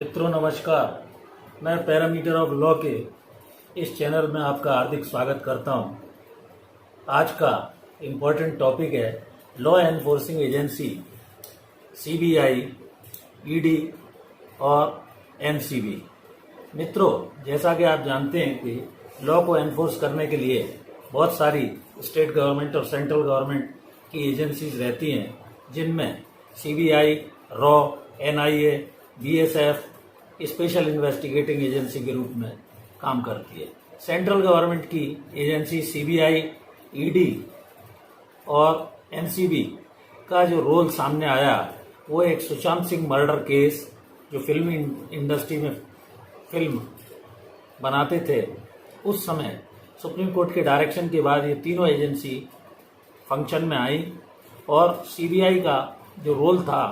मित्रों नमस्कार। मैं पैरामीटर ऑफ लॉ के इस चैनल में आपका हार्दिक स्वागत करता हूं। आज का इम्पोर्टेंट टॉपिक है law enforcing agency CBI, ED और एनसीबी। मित्रों, जैसा कि आप जानते हैं कि लॉ को एनफोर्स करने के लिए बहुत सारी स्टेट गवर्नमेंट और सेंट्रल गवर्नमेंट की एजेंसीज रहती हैं, जिनमें CBI, raw, NIA, BSF special investigating agency के रूप में काम करती है। सेंट्रल गवर्नमेंट की एजेंसी सीबीआई, ईडी और एनसीबी का जो रोल सामने आया वो एक सुशांत सिंह मर्डर केस, जो फिल्मी इंडस्ट्री में फिल्म बनाते थे, उस समय सुप्रीम कोर्ट के डायरेक्शन के बाद ये तीनों एजेंसी फंक्शन में आई। और सीबीआई का जो रोल था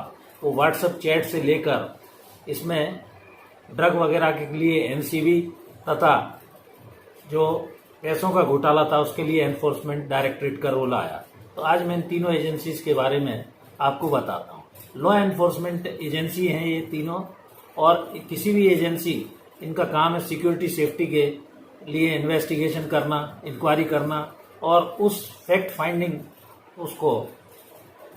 वो व्हाट्सएप चैट से लेकर इसमें ड्रग वगैरह के लिए एनसीबी तथा जो पैसों का घोटाला था उसके लिए एनफोर्समेंट डायरेक्टरेट का रोल आया। तो आज मैं इन तीनों एजेंसीज के बारे में आपको बताता हूँ। लॉ एनफोर्समेंट एजेंसी हैं ये तीनों, और किसी भी एजेंसी, इनका काम है सिक्योरिटी सेफ्टी के लिए इन्वेस्टिगेशन करना, इंक्वायरी करना और उस फैक्ट फाइंडिंग उसको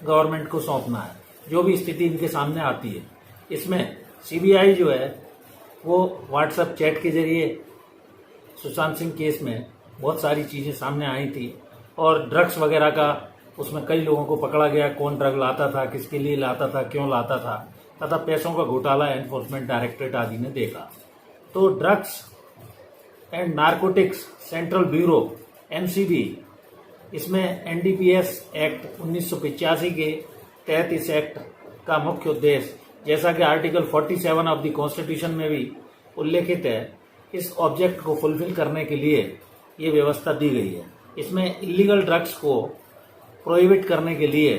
गवर्नमेंट को सौंपना है जो भी स्थिति इनके सामने आती है। इसमें सीबीआई जो है वो व्हाट्सएप चैट के जरिए सुशांत सिंह केस में बहुत सारी चीज़ें सामने आई थी, और ड्रग्स वगैरह का उसमें कई लोगों को पकड़ा गया, कौन ड्रग लाता था, किसके लिए लाता था, क्यों लाता था, तथा पैसों का घोटाला एनफोर्समेंट डायरेक्टरेट आदि ने देखा। तो drugs and narcotics central bureau NCB, इसमें एनडीपीएस एक्ट 1985 के तहत इस एक्ट का मुख्य उद्देश्य, जैसा कि आर्टिकल 47 ऑफ द कॉन्स्टिट्यूशन में भी उल्लेखित है, इस ऑब्जेक्ट को फुलफिल करने के लिए ये व्यवस्था दी गई है। इसमें इलीगल ड्रग्स को प्रोहिबिट करने के लिए,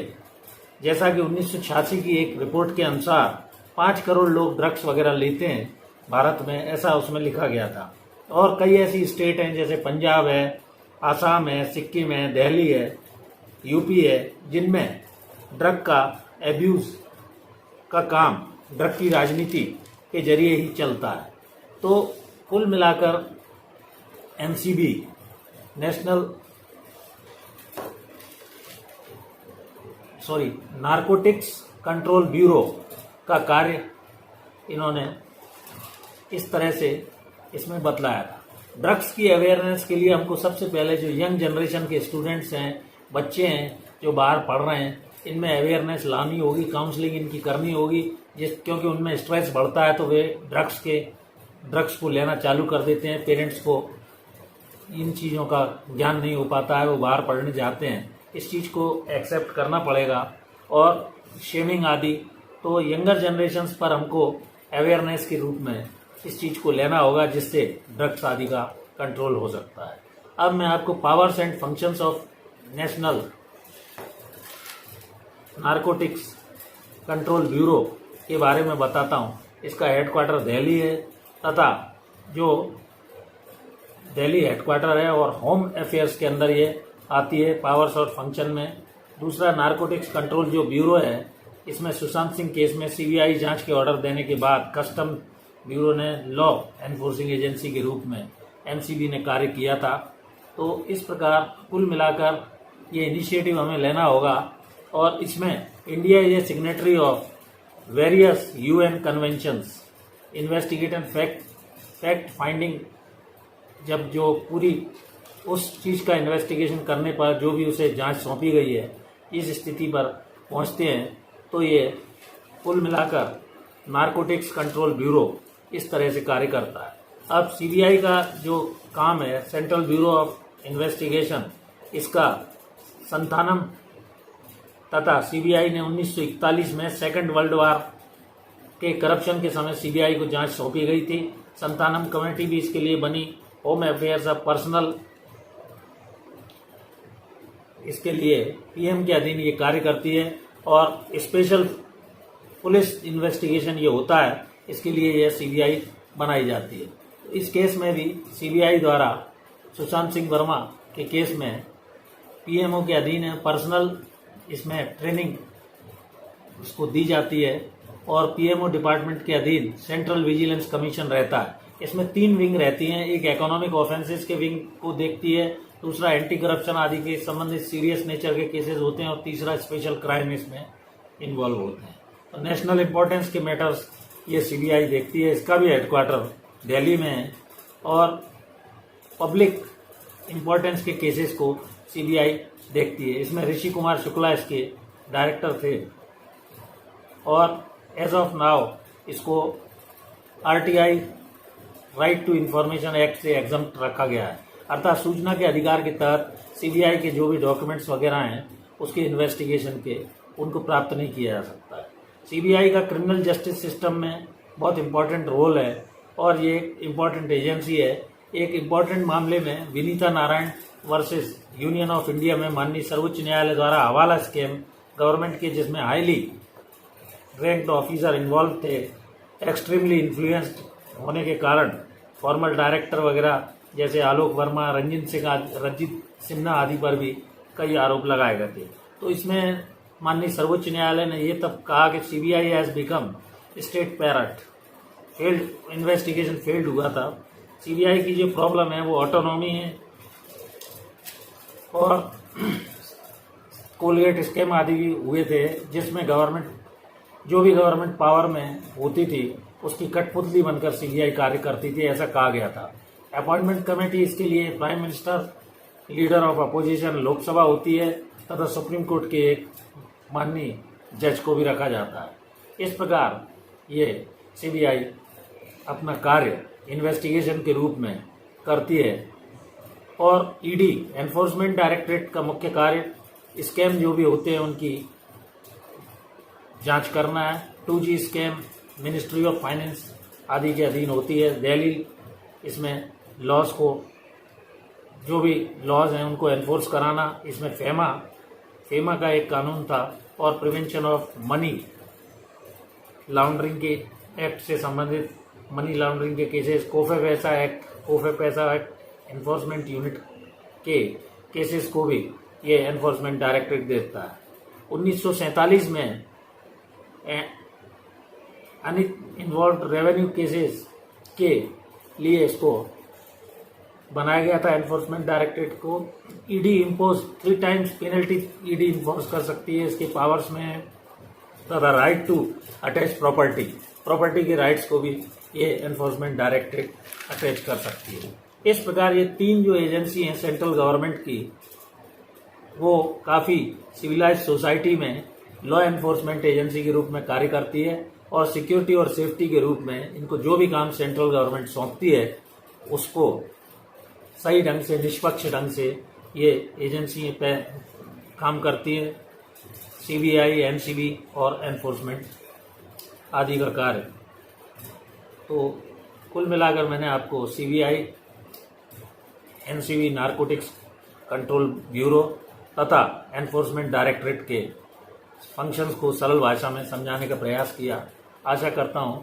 जैसा कि 1986 की एक रिपोर्ट के अनुसार 5 करोड़ लोग ड्रग्स वगैरह लेते हैं भारत में, ऐसा उसमें लिखा गया था। और कई ऐसी स्टेट हैं जैसे पंजाब है, आसाम है, सिक्किम है, दिल्ली है, यूपी है, जिनमें ड्रग का एब्यूज का काम ड्रग की राजनीति के जरिए ही चलता है। तो कुल मिलाकर एनसीबी, नारकोटिक्स कंट्रोल ब्यूरो का कार्य इन्होंने इस तरह से इसमें बतलाया था। ड्रग्स की अवेयरनेस के लिए हमको सबसे पहले जो यंग जनरेशन के स्टूडेंट्स हैं, बच्चे हैं जो बाहर पढ़ रहे हैं, इनमें अवेयरनेस लानी होगी, काउंसलिंग इनकी करनी होगी, क्योंकि उनमें स्ट्रेस बढ़ता है तो वे ड्रग्स को लेना चालू कर देते हैं। पेरेंट्स को इन चीज़ों का ज्ञान नहीं हो पाता है, वो बाहर पढ़ने जाते हैं। इस चीज़ को एक्सेप्ट करना पड़ेगा। और शेमिंग आदि, तो यंगर जनरेशन्स पर हमको अवेयरनेस के रूप में इस चीज़ को लेना होगा, जिससे ड्रग्स आदि का कंट्रोल हो सकता है। अब मैं आपको powers and functions of national narcotics control bureau के बारे में बताता हूँ। इसका हेडक्वार्टर दिल्ली है, तथा जो दिल्ली हेडक्वार्टर है और होम अफेयर्स के अंदर ये आती है पावर्स और फंक्शन में। दूसरा, नारकोटिक्स कंट्रोल जो ब्यूरो है, इसमें सुशांत सिंह केस में सीबीआई जांच के ऑर्डर देने के बाद कस्टम ब्यूरो ने लॉ एनफोर्सिंग एजेंसी के रूप में एनसीबी ने कार्य किया था। तो इस प्रकार कुल मिलाकर ये इनिशिएटिव हमें लेना होगा। और इसमें India is a signatory of various UN conventions, investigative fact finding, जब जो पूरी उस चीज़ का इन्वेस्टिगेशन करने पर जो भी उसे जांच सौंपी गई है, इस स्थिति पर पहुंचते हैं, तो ये कुल मिलाकर नारकोटिक्स कंट्रोल ब्यूरो इस तरह से कार्य करता है। अब सीबीआई का जो काम है, सेंट्रल ब्यूरो ऑफ इन्वेस्टिगेशन, इसका संथानम तथा सीबीआई ने 1941 में सेकेंड वर्ल्ड वार के करप्शन के समय सीबीआई को जांच सौंपी गई थी। संथानम कमेटी भी इसके लिए बनी। होम अफेयर्स ऑफ पर्सनल, इसके लिए पीएम के अधीन ये कार्य करती है। और स्पेशल पुलिस इन्वेस्टिगेशन ये होता है, इसके लिए यह सीबीआई बनाई जाती है। इस केस में भी सीबीआई द्वारा सुशांत सिंह वर्मा के केस में पीएमओ के अधीन है, पर्सनल इसमें ट्रेनिंग उसको दी जाती है और पीएमओ डिपार्टमेंट के अधीन सेंट्रल विजिलेंस कमीशन रहता है। इसमें 3 विंग रहती हैं, एक इकोनॉमिक ऑफेंसेस के विंग को देखती है, दूसरा एंटी करप्शन आदि के संबंधित सीरियस नेचर के केसेस होते हैं और तीसरा स्पेशल क्राइम इसमें इन्वॉल्व होते हैं। तो नेशनल इंपॉर्टेंस के मैटर्स ये सीबीआई देखती है। इसका भी हेडक्वार्टर दिल्ली में है और पब्लिक इंपॉर्टेंस के केसेस को सीबीआई देखती है। इसमें ऋषि कुमार शुक्ला इसके डायरेक्टर थे और एज ऑफ नाउ इसको RTI right to information act से एग्जम्प्ट रखा गया है, अर्थात सूचना के अधिकार के तहत सीबीआई के जो भी डॉक्यूमेंट्स वगैरह हैं उसके इन्वेस्टिगेशन के उनको प्राप्त नहीं किया जा सकता है। सीबीआई का क्रिमिनल जस्टिस सिस्टम में बहुत इंपॉर्टेंट रोल है और ये एक इम्पॉर्टेंट एजेंसी है। एक इम्पॉर्टेंट मामले में Vinita Narayan versus union of India में माननीय सर्वोच्च न्यायालय द्वारा हवाला स्कैम गवर्नमेंट के जिसमें हाईली रैंक्ड ऑफिसर इन्वॉल्व थे, एक्सट्रीमली इन्फ्लुएंस्ड होने के कारण फॉर्मल डायरेक्टर वगैरह जैसे आलोक वर्मा, रंजीत सिन्हा आदि पर भी कई आरोप लगाए गए थे। तो इसमें माननीय सर्वोच्च न्यायालय ने ये तब कहा कि CBI has become state parrot, failed investigation failed हुआ था। सीबीआई की जो प्रॉब्लम है वो ऑटोनॉमी है और कोलगेट स्कैम आदि भी हुए थे जिसमें गवर्नमेंट पावर में होती थी उसकी कठपुतली बनकर सीबीआई कार्य करती थी, ऐसा कहा गया था। अपॉइंटमेंट कमेटी इसके लिए prime minister, leader of opposition, Lok Sabha होती है तथा सुप्रीम कोर्ट के एक माननीय जज को भी रखा जाता है। इस प्रकार ये सीबीआई अपना कार्य इन्वेस्टिगेशन के रूप में करती है और ईडी एनफोर्समेंट डायरेक्टरेट का मुख्य कार्य स्कैम जो भी होते हैं उनकी जांच करना है। 2G scam ministry of finance आदि के अधीन होती है। दिल्ली इसमें लॉज को, जो भी लॉज हैं उनको एनफोर्स कराना। इसमें फेमा का एक कानून था और प्रिवेंशन ऑफ मनी लॉन्ड्रिंग के एक्ट से संबंधित मनी लॉन्ड्रिंग के केसेस, कोफे पैसा एक्ट एनफोर्समेंट यूनिट के केसेस को भी ये एनफोर्समेंट डायरेक्टरेट देखता है। 1947 में इन्वॉल्व रेवेन्यू केसेस के लिए इसको बनाया गया था एनफोर्समेंट डायरेक्टरेट को। ED impose 3 times penalty ED impose कर सकती है, इसके पावर्स में तथा राइट टू अटैच प्रॉपर्टी के राइट्स को भी ये एनफोर्समेंट डायरेक्टरेट अटैच कर सकती है। इस प्रकार ये 3 जो एजेंसी हैं सेंट्रल गवर्नमेंट की वो काफ़ी सिविलाइज्ड सोसाइटी में लॉ एनफोर्समेंट एजेंसी के रूप में कार्य करती है और सिक्योरिटी और सेफ्टी के रूप में इनको जो भी काम सेंट्रल गवर्नमेंट सौंपती है उसको सही ढंग से, निष्पक्ष ढंग से ये एजेंसी पे काम करती है। सीबीआई, एनसीबी और एनफोर्समेंट आदि का कार्य। तो कुल मिलाकर मैंने आपको CBI, NCB narcotics control bureau तथा एनफोर्समेंट डायरेक्टरेट के फंक्शंस को सरल भाषा में समझाने का प्रयास किया। आशा करता हूं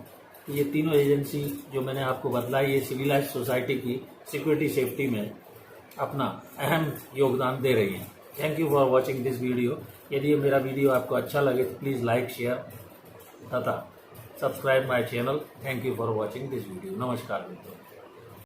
कि ये तीनों एजेंसी जो मैंने आपको बतलाई ये सिविलाइज्ड सोसाइटी की सिक्योरिटी सेफ्टी में अपना अहम योगदान दे रही हैं। Thank you for watching this video. यदि ये मेरा वीडियो आपको अच्छा लगे तो प्लीज़ लाइक, शेयर तथा subscribe my channel. Thank you for watching this video. नमस्कार मित्रों।